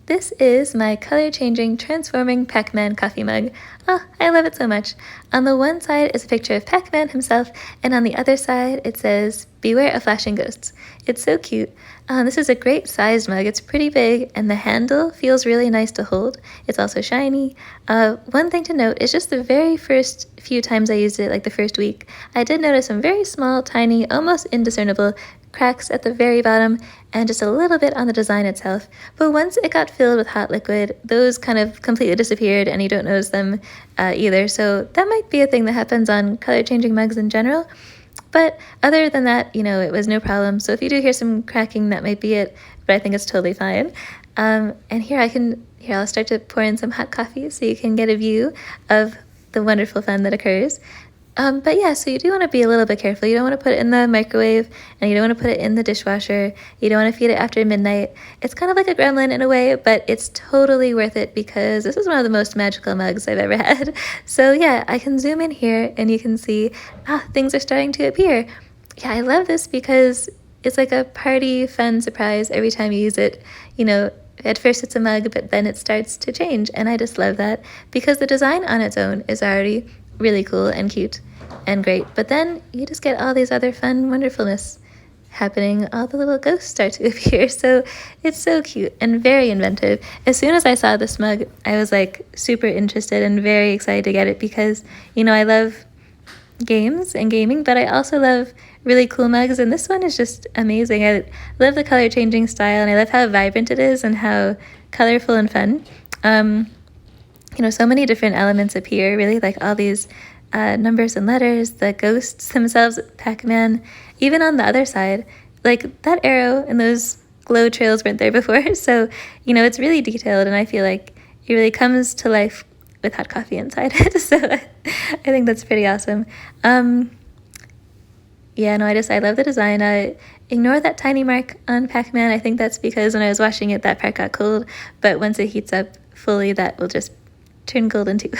This is my color-changing, transforming Pac-Man coffee mug. Oh, I love it so much. On the one side is a picture of Pac-Man himself, and on the other side it says, "Beware of flashing ghosts." It's so cute. This is a great sized mug. It's pretty big, and the handle feels really nice to hold. It's also shiny. One thing to note is just the very first few times I used it, like the first week, I did notice some very small, tiny, almost indiscernible cracks at the very bottom and just a little bit on the design itself. But once it got filled with hot liquid, those kind of completely disappeared and you don't notice them either. So that might be a thing that happens on color changing mugs in general. But other than that, it was no problem. So if you do hear some cracking, that might be it, but I think it's totally fine. And here I'll start to pour in some hot coffee so you can get a view of the wonderful fun that occurs. But yeah, so you do want to be a little bit careful. You don't want to put it in the microwave, and you don't want to put it in the dishwasher. You don't want to feed it after midnight. It's kind of like a gremlin in a way, but it's totally worth it because this is one of the most magical mugs I've ever had. So yeah, I can zoom in here and you can see, things are starting to appear. Yeah, I love this because it's like a party fun surprise every time you use it. At first it's a mug, but then it starts to change, and I just love that because the design on its own is already really cool and cute and great, but then you just get all these other fun wonderfulness happening. All the little ghosts start to appear, so it's so cute and very inventive. As soon as I saw this mug, I was like super interested and very excited to get it because I love games and gaming, but I also love really cool mugs, and this one is just amazing. I love the color changing style, and I love how vibrant it is and how colorful and fun. So many different elements appear, really, like all these numbers and letters, the ghosts themselves, Pac-Man. Even on the other side, like that arrow and those glow trails weren't there before. So, it's really detailed, and I feel like it really comes to life with hot coffee inside it. So I think that's pretty awesome. I love the design. Ignore that tiny mark on Pac-Man. I think that's because when I was washing it, that part got cold. But once it heats up fully, that will just turn golden too.